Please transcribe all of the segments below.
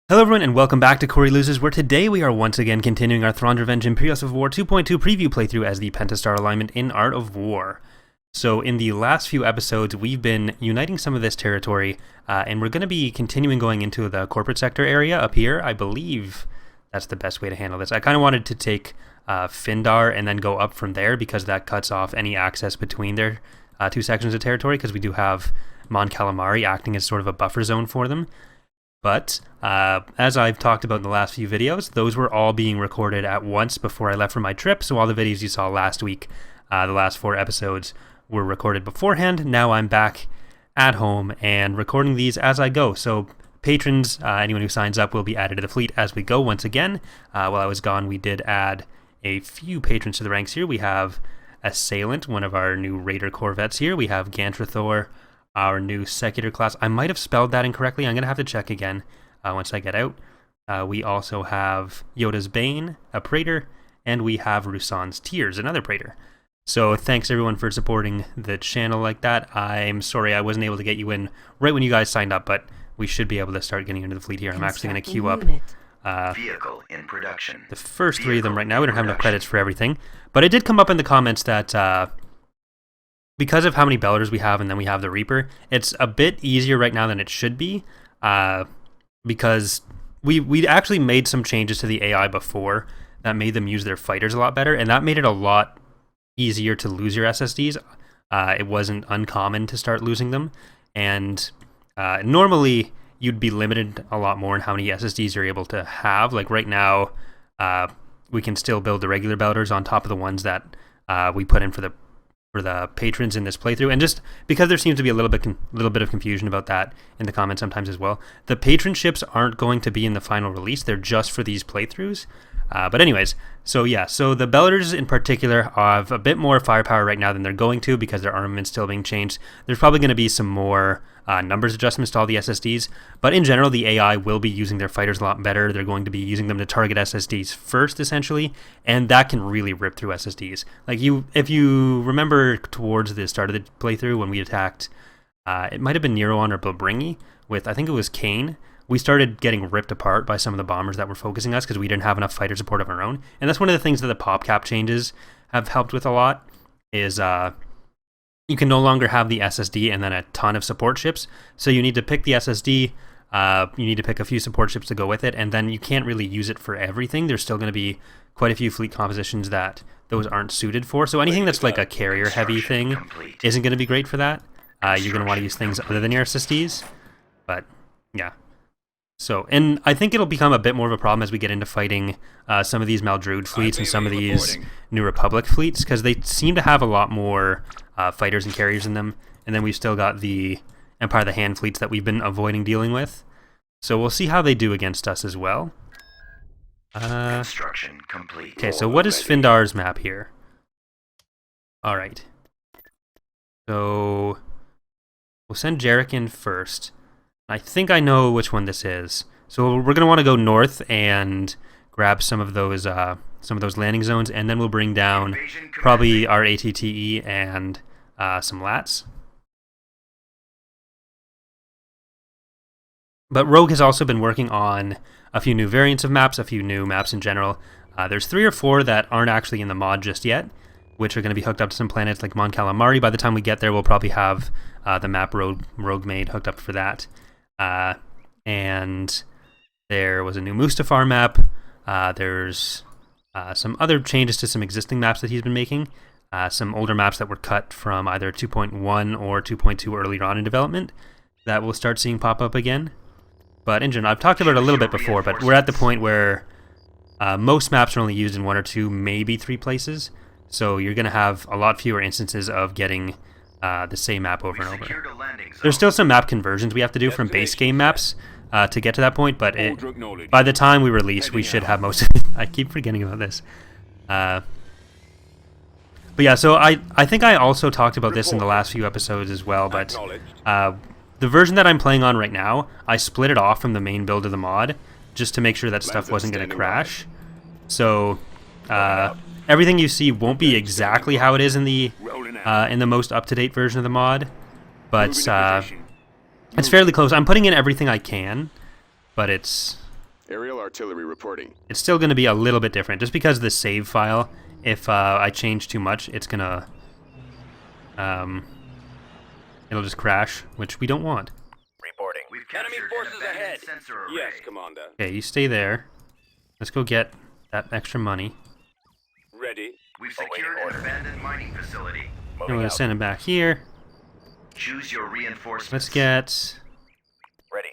Hello everyone and welcome back to Corey Loses, where today we are once again continuing our Thrawn Revenge Imperials of War 2.2 preview playthrough as the Pentastar alignment in Art of War. So in the last few episodes we've been uniting some of this territory and we're going to be continuing going into the corporate sector area up here. I believe that's the best way to handle this. I kind of wanted to take Findar and then go up from there because that cuts off any access between their two sections of territory, because we do have Mon Calamari acting as sort of a buffer zone for them. But, as I've talked about in the last few videos, those were all being recorded at once before I left for my trip, so all the videos you saw last week, the last 4 episodes, were recorded beforehand. Now I'm back at home and recording these as I go, so patrons, anyone who signs up, will be added to the fleet as we go once again. While I was gone, we did add a few patrons to the ranks here. We have Assailant, one of our new Raider Corvettes here. We have Gantrathor, our new Secular class. I might have spelled that incorrectly. I'm going to have to check again once I get out. We also have Yoda's Bane, a Praetor, and we have Rusan's Tears, another Praetor. So thanks everyone for supporting the channel like that. I'm sorry I wasn't able to get you in right when you guys signed up, but we should be able to start getting into the fleet here. I'm actually going to queue up vehicle in production. The first 3 of them right now. We don't have enough credits for everything. But it did come up in the comments that because of how many Belters we have and then we have the Reaper, it's a bit easier right now than it should be, because we actually made some changes to the AI before that made them use their fighters a lot better, and that made it a lot easier to lose your SSDs. It wasn't uncommon to start losing them, and normally you'd be limited a lot more in how many SSDs you're able to have. Like right now, we can still build the regular Belters on top of the ones that we put in for the patrons in this playthrough, and just because there seems to be a little bit of confusion about that in the comments sometimes as well, the patron ships aren't going to be in the final release. They're just for these playthroughs. But anyways, so yeah, so the Belters in particular have a bit more firepower right now than they're going to because their armament's still being changed. There's probably going to be some more numbers adjustments to all the SSDs, but in general the AI will be using their fighters a lot better. They're going to be using them to target SSDs first, essentially, and that can really rip through SSDs. Like, if you remember towards the start of the playthrough when we attacked, it might have been Neroon or Blabringi with, I think it was Kane, we started getting ripped apart by some of the bombers that were focusing us because we didn't have enough fighter support of our own. And that's one of the things that the PopCap changes have helped with a lot, is you can no longer have the SSD and then a ton of support ships. So you need to pick the SSD, you need to pick a few support ships to go with it, and then you can't really use it for everything. There's still going to be quite a few fleet compositions that those aren't suited for. So anything that's like a carrier-heavy thing isn't going to be great for that. You're going to want to use things other than your SSDs. But, yeah. So, and I think it'll become a bit more of a problem as we get into fighting some of these Maldruid fleets and some of these New Republic fleets, because they seem to have a lot more fighters and carriers in them, and then we've still got the Empire of the Hand fleets that we've been avoiding dealing with. So we'll see how they do against us as well. Construction complete. Okay, so what is Findar's map here? Alright. So we'll send Jarek in first. I think I know which one this is. So we're going to want to go north and grab some of those landing zones, and then we'll bring down probably our ATTE and some LATs. But Rogue has also been working on a few new variants of maps, a few new maps in general. There's 3 or 4 that aren't actually in the mod just yet, which are going to be hooked up to some planets like Mon Calamari. By the time we get there, we'll probably have the map Rogue made hooked up for that. And there was a new Mustafar map. There's some other changes to some existing maps that he's been making. Some older maps that were cut from either 2.1 or 2.2 earlier on in development that we'll start seeing pop up again. But in general, I've talked about it a little bit before, but we're at the point where most maps are only used in 1 or 2, maybe 3 places. So you're going to have a lot fewer instances of getting the same map over and over. There's still some map conversions we have to do from base game maps to get to that point, but by the time we release, we should have most of it. I keep forgetting about this. But yeah, so I think I also talked about this in the last few episodes as well, but the version that I'm playing on right now, I split it off from the main build of the mod just to make sure that stuff wasn't going to crash. So everything you see won't be exactly how it is in the most up-to-date version of the mod, but it's fairly close. I'm putting in everything I can, but it's Aerial artillery reporting. it's still going to be a little bit different. Just because the save file, if I change too much, it's going to... it'll just crash, which we don't want. Reporting. We've captured Enemy forces an abandoned ahead. sensor array. Yes, Commander. Okay, you stay there. Let's go get that extra money. Ready. We've secured an abandoned mining facility. I'm going to send him back here. Choose your reinforcements. Let's get... Ready.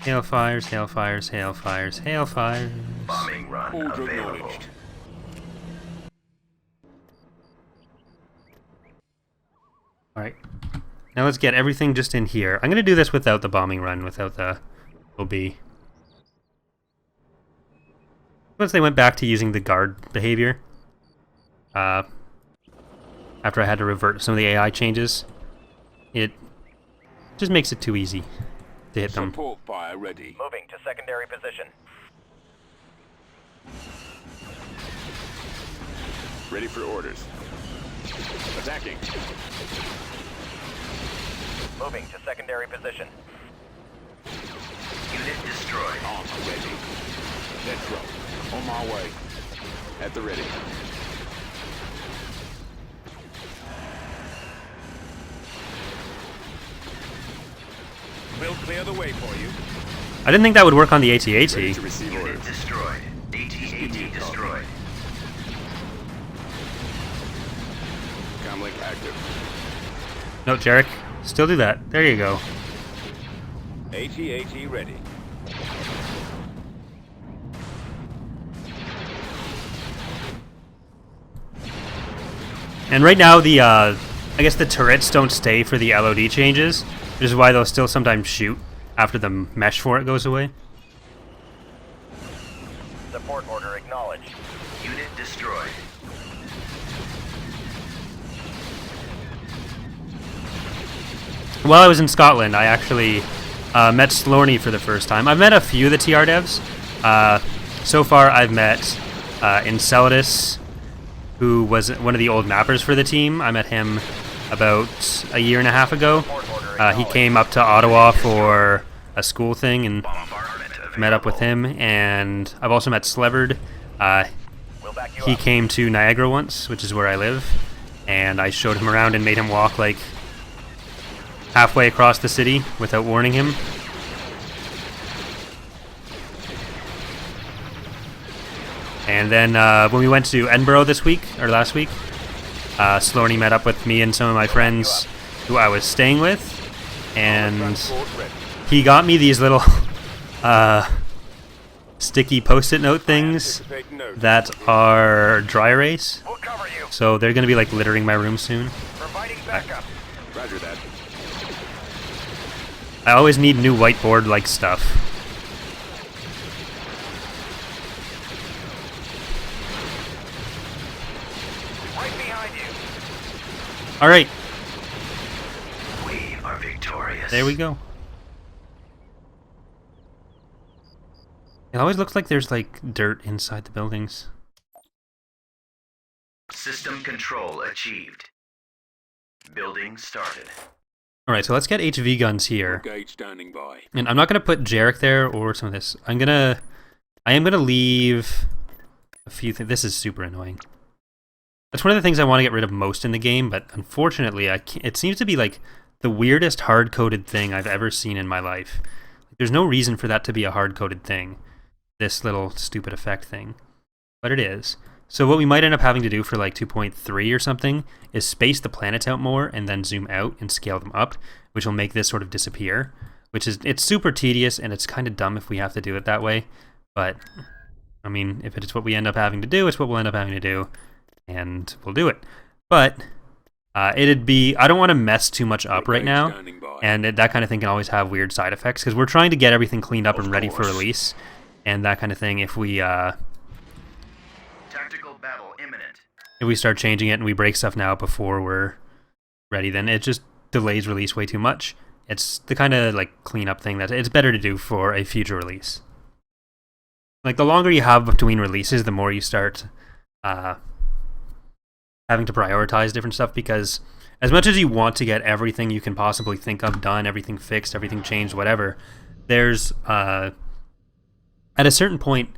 Hailfires, hailfires, hailfires, hailfires. Bombing run Order available. acknowledged. Alright. Now let's get everything just in here. I'm going to do this without the bombing run, without the OB. Once they went back to using the guard behavior, after I had to revert some of the AI changes, it just makes it too easy to hit them. Support fire ready. Moving to secondary position. Ready for orders. Attacking. Moving to secondary position. Unit destroyed. Armor ready. Let's roll. On my way. At the ready. We'll clear the way for you. I didn't think that would work on the Ready AT-AT. to receive Unit orders. destroyed. AT-AT destroyed. Comlink active. No, Jarek. Still do that. There you go. AT-AT ready. And right now, the I guess the turrets don't stay for the LOD changes, which is why they'll still sometimes shoot after the mesh for it goes away. Support order acknowledged. Unit destroyed. While I was in Scotland, I actually met Slorny for the first time. I've met a few of the TR devs. So far, I've met Enceladus, who was one of the old mappers for the team. I met him about a year and a half ago. He came up to Ottawa for a school thing and met up with him. And I've also met Sleverd. He came to Niagara once, which is where I live. And I showed him around and made him walk like halfway across the city without warning him. And then when we went to Edinburgh this week, or last week, Slorny met up with me and some of my friends who I was staying with, and he got me these little sticky post-it note things that are dry erase. We'll cover you. So they're going to be like littering my room soon. Providing backup. Roger that. I always need new whiteboard-like stuff. Right behind you. All right, We are victorious. there we go. It always looks like there's like dirt inside the buildings. System control achieved. Building started. All right, so let's get HV guns here. Gauge standing by. And I'm not gonna put Jarek there or some of this. I am gonna leave a few things. This is super annoying. That's one of the things I want to get rid of most in the game, but unfortunately, I can't, it seems to be like the weirdest hard-coded thing I've ever seen in my life. There's no reason for that to be a hard-coded thing, this little stupid effect thing, but it is. So what we might end up having to do for like 2.3 or something is space the planets out more and then zoom out and scale them up, which will make this sort of disappear, it's super tedious and it's kind of dumb if we have to do it that way. But, I mean, if it's what we end up having to do, it's what we'll end up having to do, and we'll do it. But it'd be, I don't want to mess too much up right now, and that kind of thing can always have weird side effects, because we're trying to get everything cleaned up and ready for release, and that kind of thing. If we Tactical battle imminent. if we start changing it and we break stuff now before we're ready, then it just delays release way too much. It's the kind of like cleanup thing that it's better to do for a future release. Like the longer you have between releases, the more you start having to prioritize different stuff, because as much as you want to get everything you can possibly think of done, everything fixed, everything changed, whatever, there's a at a certain point,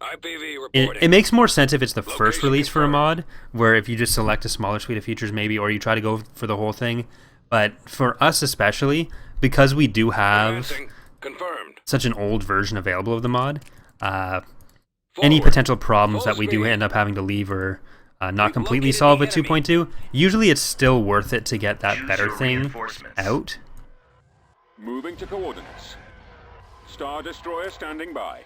IPV it reporting. makes more sense if it's the first Location release for a confirmed. mod, where if you just select a smaller suite of features maybe, or you try to go for the whole thing. But for us especially, because we do have Advancing. Confirmed. such an old version available of the mod, any Forward. potential problems Full that we do speed. end up having to leave or not We've completely located solve the with enemy. 2.2, usually it's still worth it to get that Choose better your thing reinforcements. out. Moving to coordinates. Star Destroyer standing by.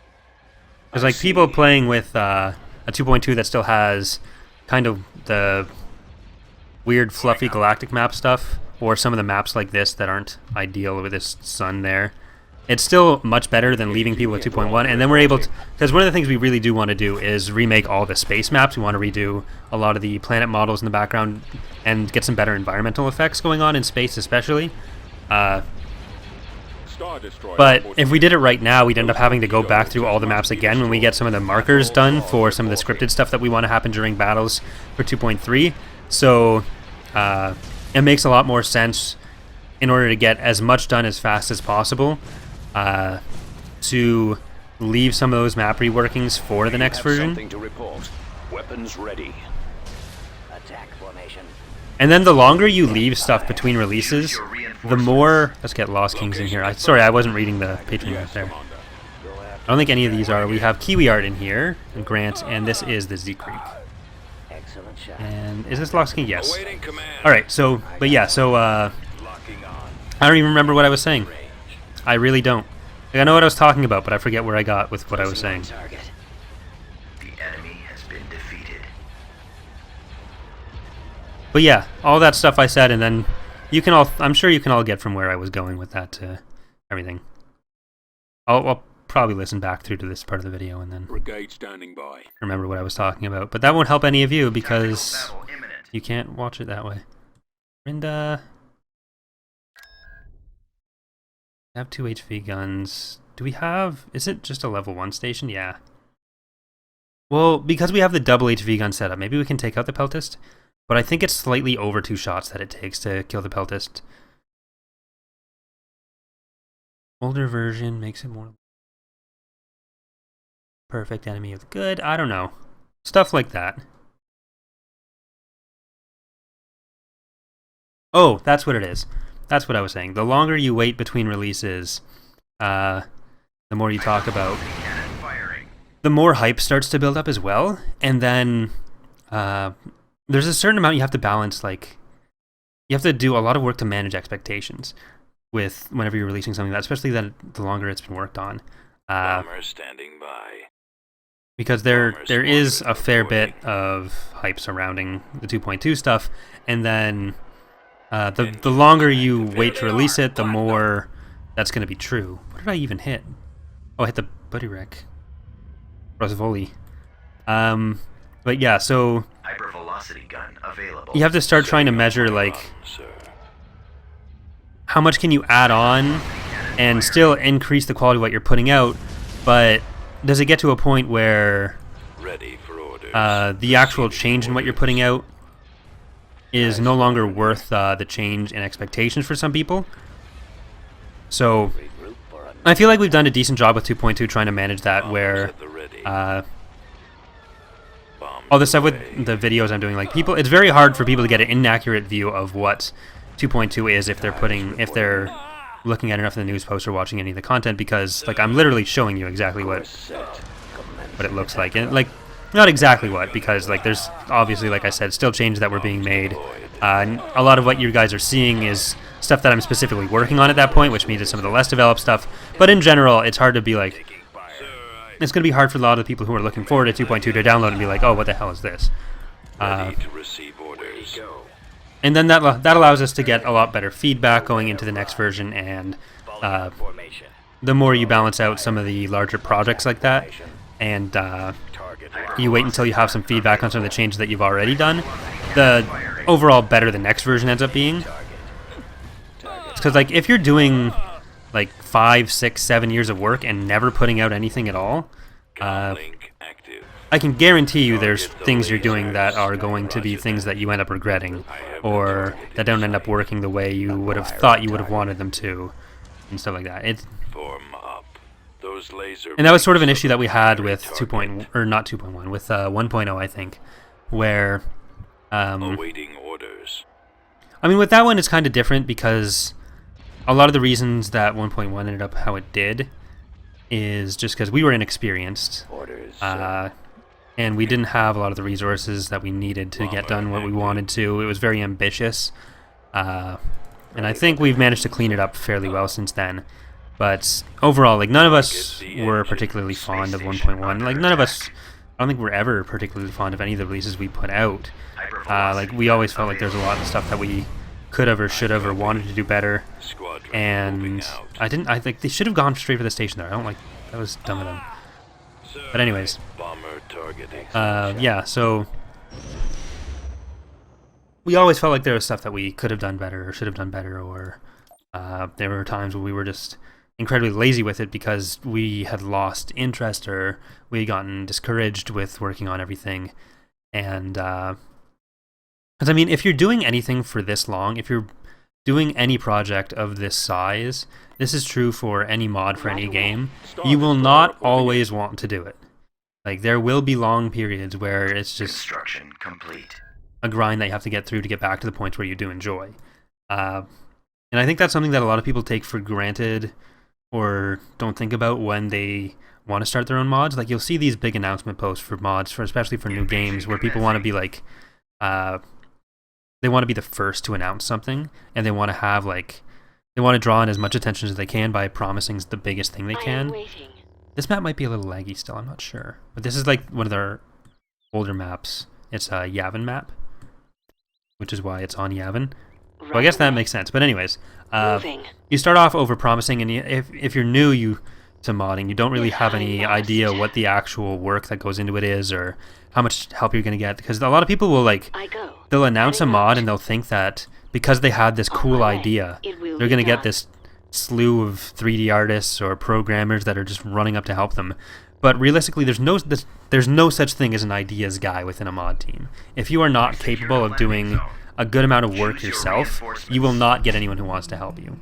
Because like people playing with a 2.2 that still has kind of the weird fluffy galactic map stuff, or some of the maps like this that aren't ideal with this sun there, it's still much better than leaving people with 2.1. And then we're able to, because one of the things we really do want to do is remake all the space maps. We want to redo a lot of the planet models in the background and get some better environmental effects going on in space especially. Star Destroyer. But if we did it right now, we'd end up having to go back through all the maps again when we get some of the markers done for some of the scripted stuff that we want to happen during battles for 2.3. So it makes a lot more sense, in order to get as much done as fast as possible, to leave some of those map reworkings for the next version. Something to report. Weapons ready. Attack formation. And then the longer you leave stuff between releases, the more... Let's get Lost Kings in here. Sorry, I wasn't reading the Patreon note there. I don't think any of these are. We have Kiwi Art in here, and Grant, and this is the Z Creek. Excellent shot. And is this Lost King? Yes. Awaiting command. Alright, so, but yeah, so, Locking on. I don't even remember what I was saying. I really don't. Like, I know what I was talking about, but I forget where I got with what I was saying. Target. The enemy has been defeated. But yeah, all that stuff I said, and then you can all, I'm sure you can all get from where I was going with that to everything. I'll probably listen back through to this part of the video and then Brigade standing by. remember what I was talking about. But that won't help any of you because Battle imminent. you can't watch it that way. And, I have 2 HV guns. Do we have... Is it just a level 1 station? Yeah. Well, because we have the double HV gun setup, maybe we can take out the Peltist. But I think it's slightly over 2 shots that it takes to kill the Peltist. Older version makes it more... Perfect enemy of the good. I don't know. Stuff like that. Oh, that's what it is. That's what I was saying. The longer you wait between releases, the more you talk about, Cannon firing. the more hype starts to build up as well. And then there's a certain amount you have to balance. Like, you have to do a lot of work to manage expectations with whenever you're releasing something, that, especially that the longer it's been worked on. Bomber standing by. Because there is a fair bit of hype surrounding the 2.2 stuff, and then the longer you wait to release it, the more that's going to be true. What did I even hit? Oh, I hit the buddy wreck. Rosvoli. But yeah, so Hypervelocity gun available. you have to start trying to measure, like, Sir. how much can you add on and still increase the quality of what you're putting out, but does it get to a point where Ready for orders. the actual change in what you're putting out is no longer worth the change in expectations for some people? So I feel like we've done a decent job with 2.2 trying to manage that, where At the ready. all the stuff with the videos I'm doing, like, people, it's very hard for people to get an inaccurate view of what 2.2 is if they're looking at enough of the news posts or watching any of the content, because, like, I'm literally showing you exactly what it looks like, and, like, not exactly what, because, like, there's obviously, like I said, still changes that were being made. A lot of what you guys are seeing is stuff that I'm specifically working on at that point, which means it's some of the less developed stuff. But in general, it's hard to be like, it's going to be hard for a lot of the people who are looking forward to 2.2 to download and be like, oh, what the hell is this? Ready to receive orders. And then that allows us to get a lot better feedback going into the next version, and Formation. the more you balance out some of the larger projects like that, and you wait until you have some feedback on some of the changes that you've already done, the overall better the next version ends up being. Because, like, if you're doing like 5, 6, 7 years of work and never putting out anything at all, Link active. I can guarantee you there's things you're doing that are going to be things that you end up regretting, or that don't end up working the way you would have thought you would have wanted them to, and stuff like that. Form up. The Those laser And that was sort of an issue that we had with 2.1, with 1.0, I think, where awaiting orders. I mean, with that one, it's kind of different because a lot of the reasons that 1.1 ended up how it did is just because we were inexperienced, Orders. and we didn't have a lot of the resources that we needed to get done what we wanted to. It was very ambitious, and I think we've managed to clean it up fairly well since then. But overall, like, none of us were particularly fond of 1.1. Like, none of us, I don't think we're ever particularly fond of any of the releases we put out. Like, we always felt like there's a lot of stuff that we could have or should have or wanted to do better. Squadron And moving out. I think they should have gone straight for the station there. I don't like, that was dumb of them. But anyways, Bomber targeting. yeah, so we always felt like there was stuff that we could have done better or should have done better, or there were times where we were just incredibly lazy with it because we had lost interest or we had gotten discouraged with working on everything. And because I mean, if you're doing anything for this long, if you're doing any project of this size, this is true for any mod for any game, you will not always want to do it. Like, there will be long periods where it's just Construction complete. a grind that you have to get through to get back to the point where you do enjoy. And I think that's something that a lot of people take for granted or don't think about when they want to start their own mods. Like, you'll see these big announcement posts for mods, for especially for new games, where people want to be like, they want to be the first to announce something, and they want to have like, they want to draw in as much attention as they can by promising the biggest thing they can. This map might be a little laggy still, I'm not sure. But this is like one of their older maps. It's a Yavin map, which is why it's on Yavin. Well, I guess that makes sense. But anyways, you start off over-promising, and if you're new to modding, you don't really have any idea what the actual work that goes into it is, or how much help you're going to get. Because a lot of people will, like, they'll announce a mod, and they'll think that because they had this cool idea, they're going to get this slew of 3D artists or programmers that are just running up to help them. But realistically, there's no such thing as an ideas guy within a mod team. If you are not capable of doing a good amount of work yourself, you will not get anyone who wants to help you.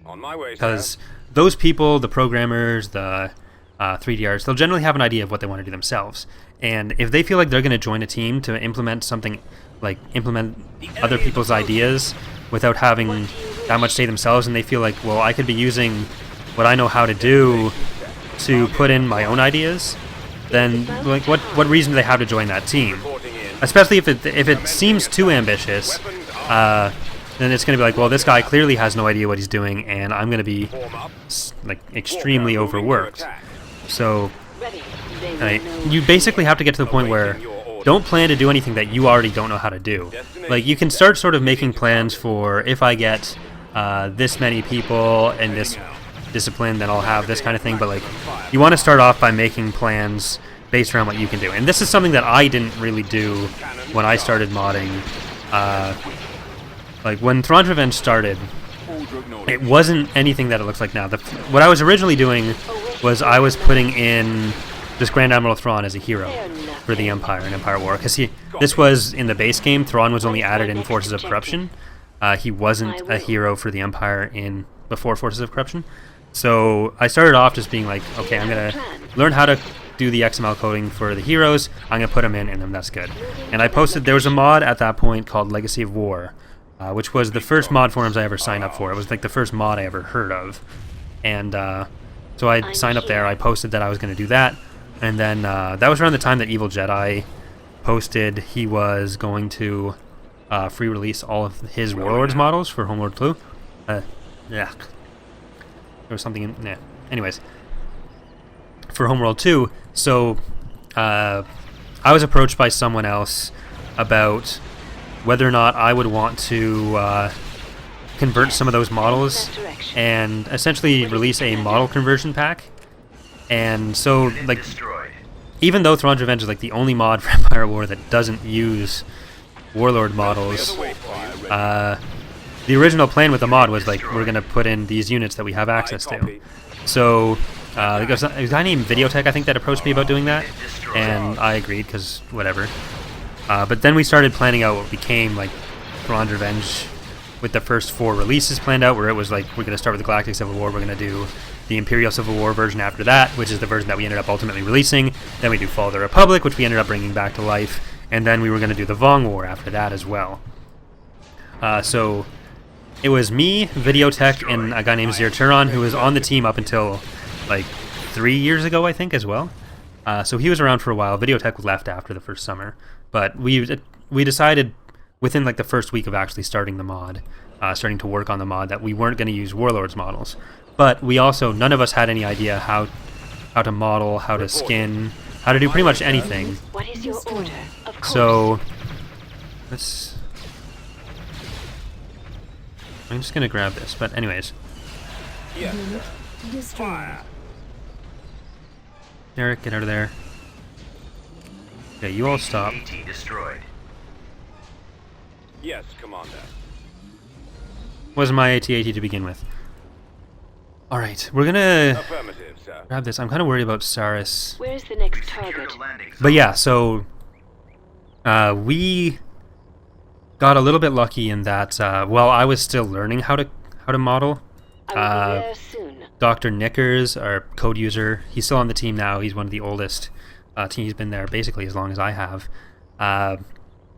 On my way, Because those people, the programmers, the 3D artists, they'll generally have an idea of what they want to do themselves. And if they feel like they're going to join a team to implement something, like implement other people's ideas without having that much say themselves, and they feel like, well, I could be using what I know how to do to put in my own ideas, then like what reason do they have to join that team? Especially if it seems too ambitious, then it's going to be like, well, this guy clearly has no idea what he's doing, and I'm going to be like extremely overworked. So you basically have to get to the point where don't plan to do anything that you already don't know how to do. Like, you can start sort of making plans for, if I get this many people and this discipline, then I'll have this kind of thing. But like, you want to start off by making plans based around what you can do. And this is something that I didn't really do when I started modding. Like, when Thrawn's Revenge started, it wasn't anything that it looks like now. What I was originally doing was I was putting in this Grand Admiral Thrawn as a hero for the Empire in Empire War. Because this was in the base game, Thrawn was only added in Forces of Corruption. He wasn't a hero for the Empire before Forces of Corruption. So I started off just being like, okay, I'm going to learn how to do the XML coding for the heroes. I'm going to put them in, and then that's good. And I posted, there was a mod at that point called Legacy of War, which was the first mod forums I ever signed up for. It was like the first mod I ever heard of. And so I signed up there. I posted that I was going to do that. And then that was around the time that Evil Jedi posted he was going to free release all of his Warlords models for Homeworld 2. Yeah. There was something in... Yeah. Anyways. For Homeworld 2. So I was approached by someone else about whether or not I would want to convert some of those models and essentially release a model conversion pack. And so, like, even though Thrawn's Revenge is like the only mod for Empire War that doesn't use Warlord models, the original plan with the mod was like, we're gonna put in these units that we have access to. So there was a guy named Videotech, I think, that approached me about doing that, and I agreed because whatever. But then we started planning out what became like Thrawn's Revenge, with the first 4 releases planned out, where it was like, we're gonna start with the Galactic Civil War, we're gonna do the Imperial Civil War version after that, which is the version that we ended up ultimately releasing. Then we do Fall of the Republic, which we ended up bringing back to life. And then we were going to do the Vong War after that as well. So it was me, Videotech, and a guy named Thrawn, who was on the team up until like 3 years ago, I think, as well. So he was around for a while. Videotech left after the first summer. But we decided within like the first week of actually starting the mod, starting to work on the mod, that we weren't going to use Warlords models. But we also, none of us had any idea how to model, how to skin, how to do pretty much anything. What is your order? Of course. So I'm just gonna grab this, but anyways. Yes, sir. Fire. Derek, get out of there. Okay, you all stop. AT destroyed. Yes, Commander. Wasn't my AT-AT to begin with. Alright, we're gonna Affirmative, sir. grab this. I'm kind of worried about Saris. Where's the next Secure target? the landing zone. But yeah, so we got a little bit lucky in that while I was still learning how to model, I will be there soon. Dr. Knickers, our code user, he's still on the team now. He's one of the oldest. He's been there basically as long as I have.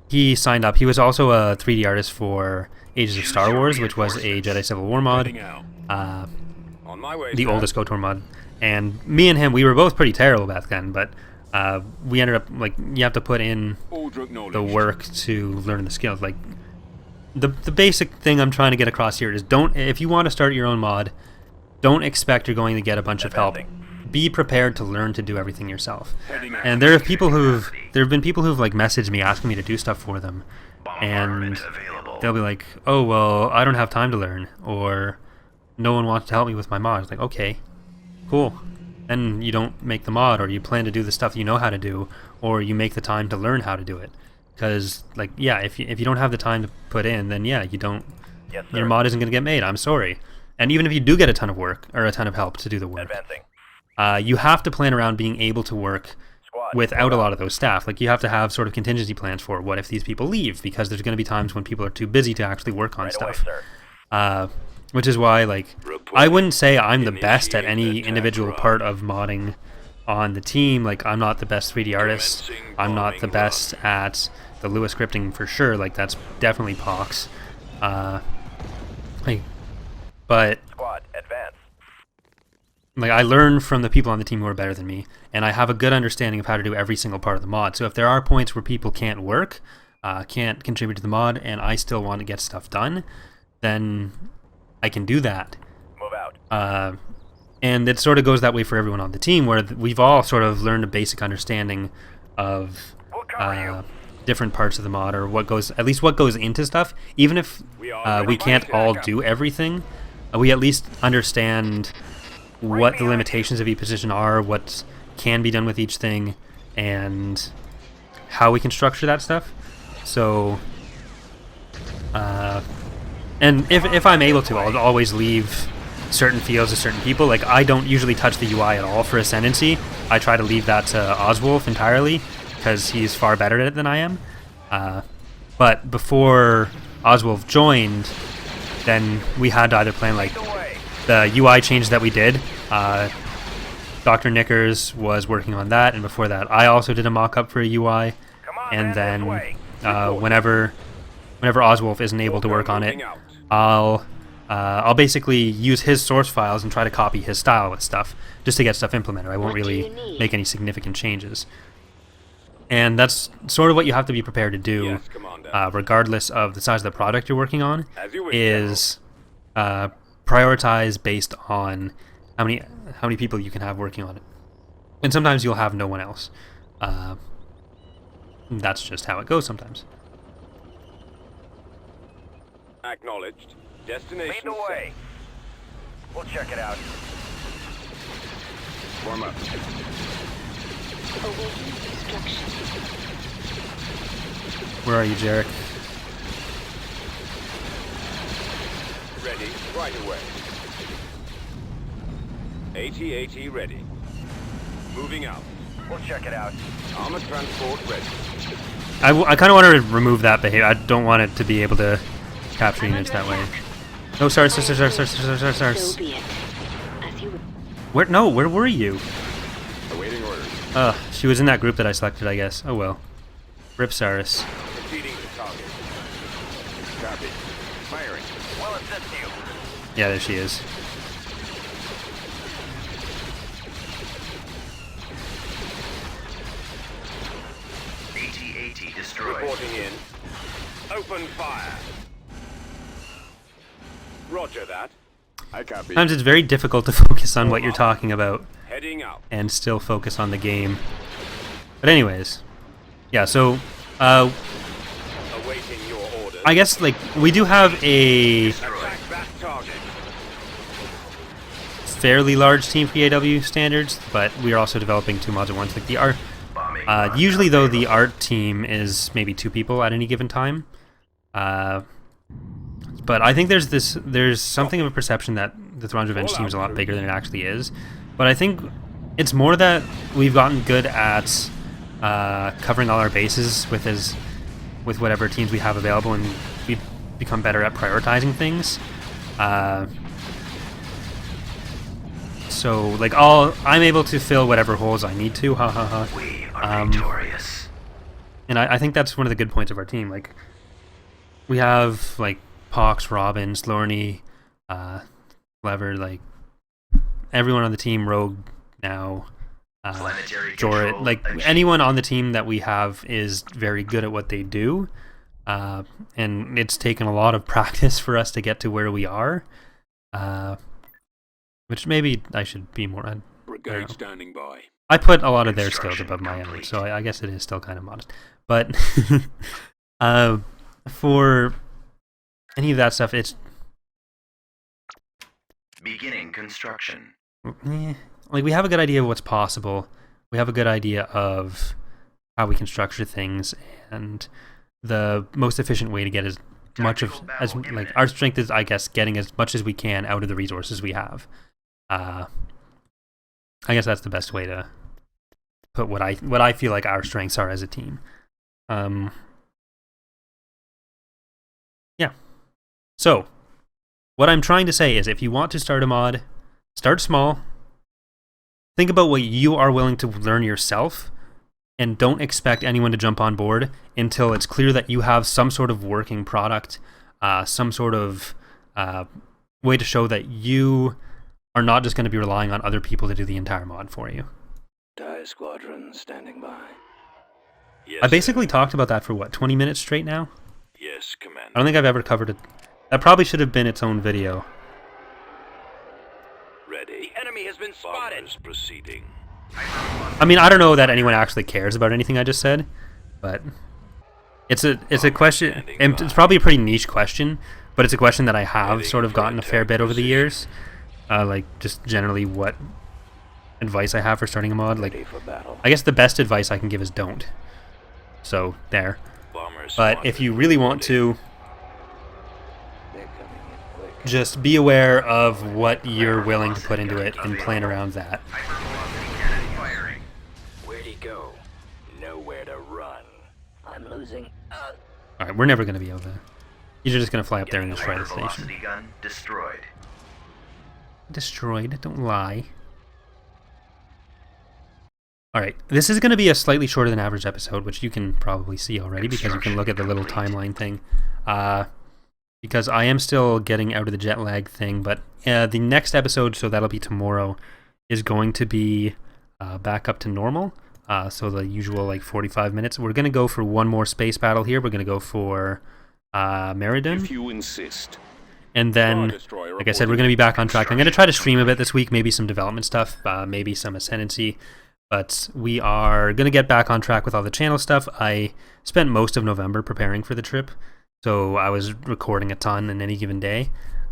He signed up. He was also a 3D artist for Ages of Star Wars, which was a Jedi Civil War mod. Heading out. On my way, The sir. oldest KOTOR mod. And me and him, we were both pretty terrible back then, but we ended up, like, you have to put in Order acknowledged. the work to learn the skills. Like, the basic thing I'm trying to get across here is if you want to start your own mod, don't expect you're going to get a bunch of help. Be prepared to learn to do everything yourself. Heading out. And there have been people who've like messaged me asking me to do stuff for them, and Bombardment available. they'll be like, "Oh well, I don't have time to learn," or "No one wants to help me with my mod." It's like, okay, cool. Then you don't make the mod, or you plan to do the stuff you know how to do, or you make the time to learn how to do it. Because, like, yeah, if you don't have the time to put in, then yeah, you don't. Yes, sir. Your mod isn't going to get made. I'm sorry. And even if you do get a ton of work or a ton of help to do the work, Advancing. you have to plan around being able to work Squad. without a lot of those staff. Like, you have to have sort of contingency plans for what if these people leave, because there's going to be times when people are too busy to actually work on Right away, stuff. sir. Which is why, like, I wouldn't say I'm the best at any Initiate individual attack part of modding on the team. Like, I'm not the best 3D artist. Commencing I'm not the bombing best at the Lua scripting for sure. Like, that's definitely Pox. But Squad, advance. like, I learn from the people on the team who are better than me, and I have a good understanding of how to do every single part of the mod. So if there are points where people can't work, can't contribute to the mod, and I still want to get stuff done, then I can do that. Move out. And it sort of goes that way for everyone on the team, where we've all sort of learned a basic understanding of We'll cover you. different parts of the mod, or what goes into stuff. Even if we can't all do everything, we at least understand what the limitations of each position are, what can be done with each thing, and how we can structure that stuff. So, and if I'm able to, I'll always leave certain fields to certain people. Like, I don't usually touch the UI at all for Ascendancy. I try to leave that to Oswolf entirely, because he's far better at it than I am. But before Oswolf joined, then we had to either plan, like, the UI change that we did. Dr. Knickers was working on that, and before that I also did a mock-up for a UI. Come on, And man, then this way. whenever Oswolf isn't able to work on it, I'll basically use his source files and try to copy his style with stuff, just to get stuff implemented. I won't What do really you need? make any significant changes. And that's sort of what you have to be prepared to do, Yes, Commander. regardless of the size of the product you're working on, As you wish, is prioritize based on how many people you can have working on it. And sometimes you'll have no one else. That's just how it goes sometimes. Acknowledged. Lead Destination the way. We'll check it out. Form up. Awaiting instructions. Where are you, Jarek? set. Ready. Right away. AT-AT ready. Moving out. We'll check it out. Armor transport ready. I kind of want to remove that behavior. I don't want it to be able to capture units that way. No, stars. So be it. As you Where? No, where were you? Awaiting orders. She was in that group that I selected, I guess. Oh well. Rip Saris. Proceeding to target. Copy. Firing. We'll assist you. Yeah, there she is. AT-AT destroyed. Reporting in. Open fire. Roger that. I copy. Sometimes it's very difficult to focus on what you're talking about Heading out. and still focus on the game. But anyways, yeah. So, Awaiting your orders. I guess like we do have a Attack that target. fairly large team for EAW standards, but we are also developing 2 mods at once. Like the art, Bombing. usually though the art team is maybe 2 people at any given time. But I think there's something of a perception that the Thrawn's Revenge team is a lot bigger than it actually is. But I think it's more that we've gotten good at covering all our bases with whatever teams we have available, and we've become better at prioritizing things. So like I'm able to fill whatever holes I need to. Ha ha ha. We are victorious. And I think that's one of the good points of our team. Like we have like Pox, Robin, Slorny, Clever, like everyone on the team, Rogue now, Planetary Jorrit, control like achieved. anyone on the team that we have is very good at what they do, and it's taken a lot of practice for us to get to where we are, which maybe I should be more. Brigade standing by. I put a lot of their skills Construction above my own, complete. so I guess it is still kind of modest. But for any of that stuff, it's Beginning construction. like we have a good idea of what's possible. We have a good idea of how we can structure things, and the most efficient way to get as much of as like our strength is, I guess, getting as much as we can out of the resources we have. I guess that's the best way to put what I feel like our strengths are as a team. Yeah. So, what I'm trying to say is, if you want to start a mod, start small. Think about what you are willing to learn yourself, and don't expect anyone to jump on board until it's clear that you have some sort of working product, some sort of way to show that you are not just going to be relying on other people to do the entire mod for you. TIE squadron standing by. Yes, I basically talked about that for what, 20 minutes straight now? Yes, I Commander. don't think I've ever covered it. That probably should have been its own video. Ready. The enemy has been spotted. Bombers proceeding. I mean, I don't know that anyone actually cares about anything I just said, but it's a question, and it's probably a pretty niche question, but it's a question that I have sort of gotten a fair bit over the years. Like, just generally what advice I have for starting a mod. Ready Like, for battle. I guess the best advice I can give is don't. So, there. Bombers. But if you really want to, They're coming in quick. just be aware of what you're willing to put into it and plan around that. Hypervelocity cannon firing. Where'd he go? Nowhere to run. I'm losing. Alright, we're never going to be able to. You're just going to fly up there and destroy the station. Hypervelocity gun destroyed. Destroyed, don't lie. Alright, this is going to be a slightly shorter than average episode, which you can probably see already because you can look at the little timeline thing. Because I am still getting out of the jet lag thing, but the next episode, so that'll be tomorrow, is going to be back up to normal. So the usual like 45 minutes. We're going to go for one more space battle here. We're going to go for Meriden. If you insist. And then, Destroyer like I said, we're going to be back on track. I'm going to try to stream a bit this week, maybe some development stuff, maybe some Ascendancy. But we are going to get back on track with all the channel stuff. I spent most of November preparing for the trip, so I was recording a ton in any given day.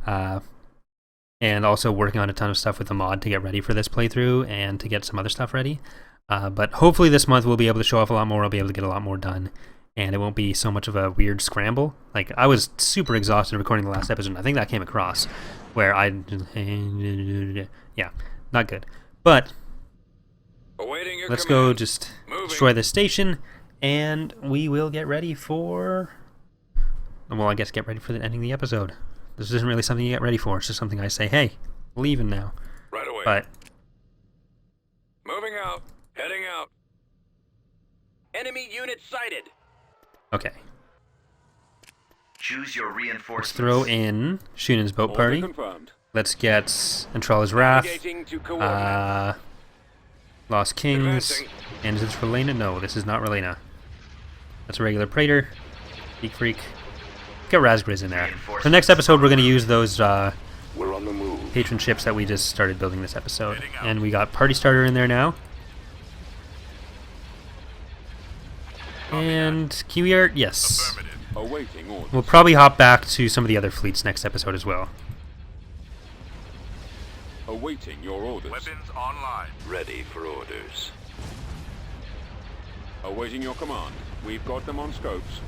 And also working on a ton of stuff with the mod to get ready for this playthrough and to get some other stuff ready. But hopefully this month we'll be able to show off a lot more. I'll be able to get a lot more done. And it won't be so much of a weird scramble. Like, I was super exhausted recording the last episode, and I think that came across, where yeah, not good. But Awaiting your let's command. go just destroy this station, and we will get ready for... Well, I guess get ready for the ending of the episode. This isn't really something you get ready for. It's just something I say, hey, leaving now. Right away. But Okay. Choose your Let's reinforcements. throw in Shunan's boat Order party. confirmed. Let's get Entrala's Wrath, Navigating to coordinates. Lost Kings, Advancing. and is this Relena? No, this is not Relena. That's a regular Praetor. Geek Freak. Get Raspberries in there. For the next episode, we're going to use those We're on the move. patron ships that we just started building this episode. And we got Party Starter in there now. And Kiwi Art, yes. Awaiting orders. We'll probably hop back to some of the other fleets next episode as well. Awaiting your orders. Weapons online. Ready for orders. Awaiting your command. We've got them on scopes.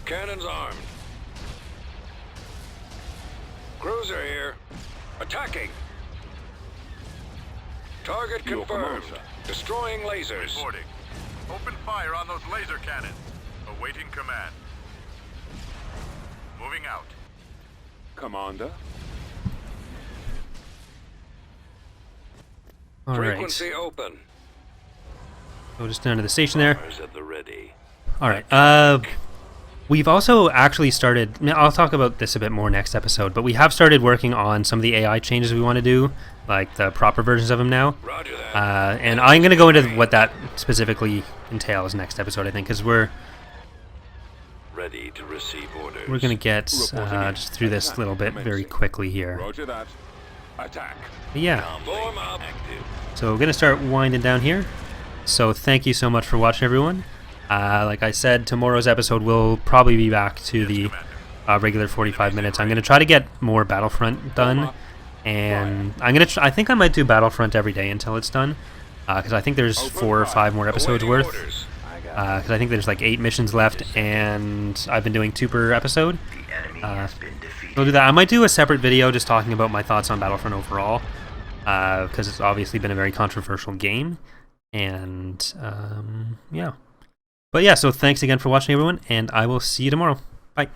Cannons armed. Cruiser here. Attacking. Target Your confirmed. command, Destroying lasers. Reporting. Open fire on those laser cannons. Awaiting command. Moving out. Commander. Alright. Frequency open. Go just down to the station there. Bombers at the ready. Alright, we've also actually started, now I'll talk about this a bit more next episode, but we have started working on some of the AI changes we want to do, like the proper versions of them now. Roger that. And I'm going to go into what that specifically entails next episode, I think, because we're Ready to receive orders. going to get Reporting in. just through this little bit very Commencing. quickly here. Roger that. Attack. But yeah, Form up. Active. so we're going to start winding down here. So thank you so much for watching, everyone. Like I said, tomorrow's episode will probably be back to the regular 45 minutes. I'm going to try to get more Battlefront done, and I think I might do Battlefront every day until it's done, because I think there's 4 or 5 more episodes Awaiting worth. orders. Because I think there's like 8 missions left, and I've been doing 2 per episode. The enemy has been defeated. We'll do that. I might do a separate video just talking about my thoughts on Battlefront overall, because it's obviously been a very controversial game, and yeah. But yeah, so thanks again for watching, everyone, and I will see you tomorrow. Bye.